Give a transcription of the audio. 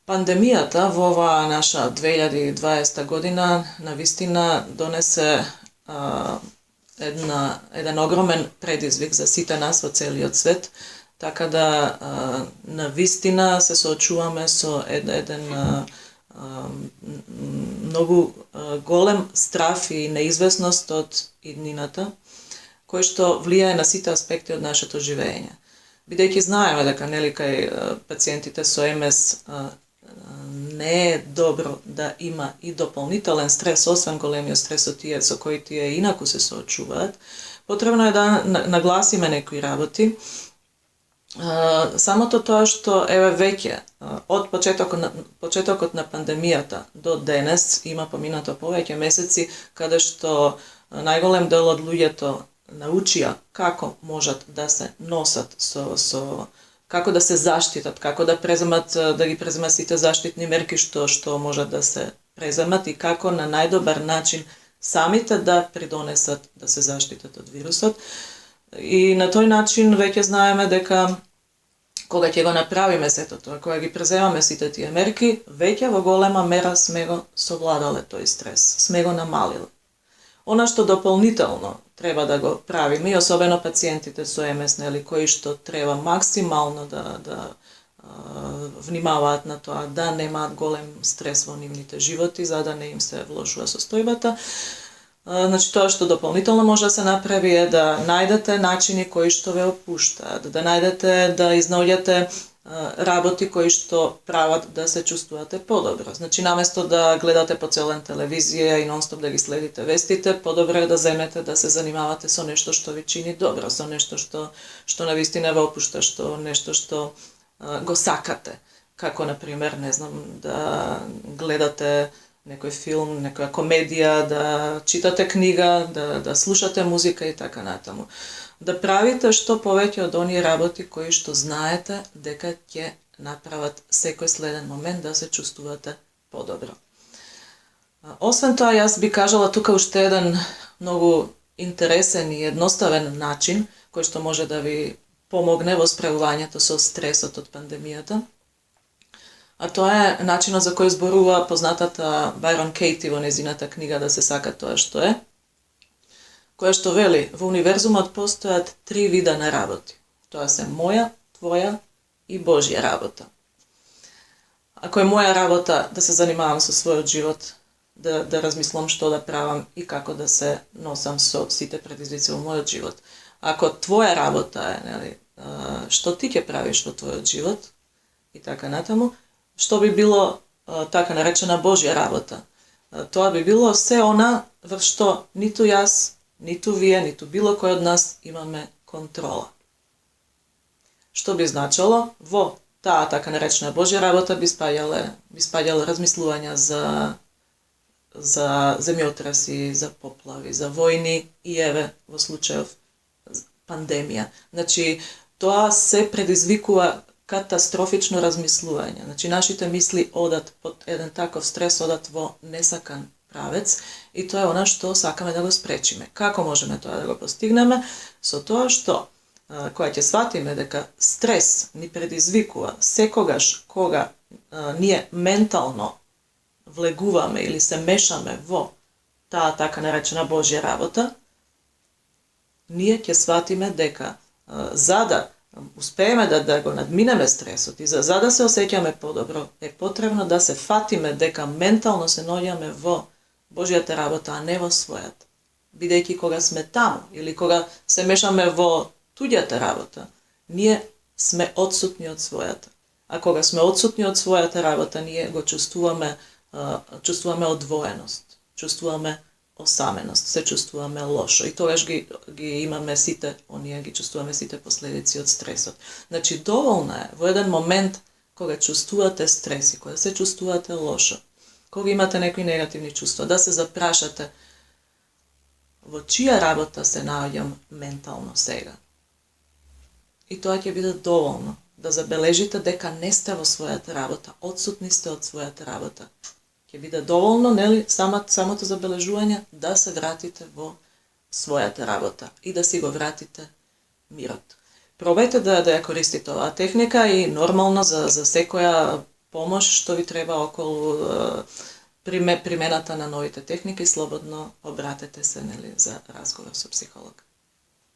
Пандемијата во оваа наша 2020 година навистина донесе еден огромен предизвик за сите нас во целиот свет, така да навистина се соочуваме со еден многу голем страф и неизвестност од иднината, кој што влијае на сите аспекти од нашето живење. Бидејќи знаеме дека кај пациентите со МС не е добро да има и дополнителен стрес, освен големиот стрес од тие со кои тие инаку се соочуваат, потребно е да нагласиме некои работи. Самото тоа што веќе од почетокот на пандемијата до денес има поминато повеќе месеци каде што најголем дел од луѓето научија како можат да се носат со како да се заштитат, како да ги преземат сите заштитни мерки што можат да се преземат и како на најдобар начин самите да придонесат да се заштитат од вирусот. И на тој начин веќе знаеме дека кога ќе го направиме сето тоа, кога ги преземаме сите тие мерки, веќе во голема мера сме го совладале тој стрес, сме го намалиле. Она што дополнително треба да го правиме, и особено пациентите со МС, кои што треба максимално да внимаваат на тоа да немаат голем стрес во нивните животи, за да не им се влошува состојбата. Значи, тоа што дополнително може да се направи е да најдете начини кои што ве опуштаат, да најдете, да изнаоѓате работи кои што прават да се чувствувате подобро. Значи, наместо да гледате по цел ден телевизија и нонстоп да ги следите вестите, подобро е да земете да се занимавате со нешто што ви чини добро, со нешто што навистина ве опушта, нешто што го сакате. Како, например, не знам, да гледате некој филм, некоја комедија, да читате книга, да слушате музика и така натаму. Да правите што повеќе од оние работи кои што знаете дека ќе направат секој следен момент да се чувствувате подобро. Освен тоа, јас би кажала тука уште еден многу интересен и едноставен начин кој што може да ви помогне во справувањето со стресот од пандемијата. А тоа е начинот за кој зборува познатата Байрон Кейти во незината книга "Да се сака тоа што е", која што вели: во универзумот постојат 3 вида на работи. Тоа се моја, твоја и Божја работа. Ако е моја работа да се занимавам со својот живот, да размислам што да правам и како да се носам со сите предизвици во мојот живот. Ако твоја работа е, што ти ќе правиш во твојот живот и така натаму, што би било така наречена Божја работа. Тоа би било се она врз што ниту јас, ниту вие, ниту било кој од нас имаме контрола. Што би значило? Во таа така наречена Божја работа би спаѓале размислувања за земјотреси, за поплави, за војни и во случајов пандемија. Значи, тоа се предизвикува катастрофично размислување. Значи, нашите мисли одат под еден таков стрес, одат во несакан правец и тоа е она што сакаме да го спречиме. Како можеме тоа да го постигнеме? Со тоа што, кога ќе сватиме дека стрес ни предизвикува секогаш кога ние ментално влегуваме или се мешаме во таа така наречена Божја работа, ние ќе сватиме дека за да успееме да го надминеме стресот и за да се осеќаме подобро, е потребно да се фатиме дека ментално се наоѓаме во Божјата работа, а не во својата. Бидејќи кога сме таму или кога се мешаме во туѓата работа, ние сме отсутни од својата. А кога сме отсутни од својата работа, ние го чувствуваме одвоеност, чувствуваме осаменост, се чувствуваме лошо и тогаш ги имаме сите, ги чувствуваме сите последици од стресот. Значи, доволно е во еден момент кога чувствувате стрес и кога се чувствувате лошо, кога имате некои негативни чувства, да се запрашате во чија работа се наоѓам ментално сега. И тоа ќе биде доволно да забележите дека не сте во својата работа, отсутни сте од својата работа. Ќе биде доволно, нели, самото забележување да се вратите во својата работа и да си го вратите мирот. Пробајте да ја користите оваа техника и нормално за секоја помош што ви треба околу примената на новите техники, слободно обратете се, нели, за разговор со психолог.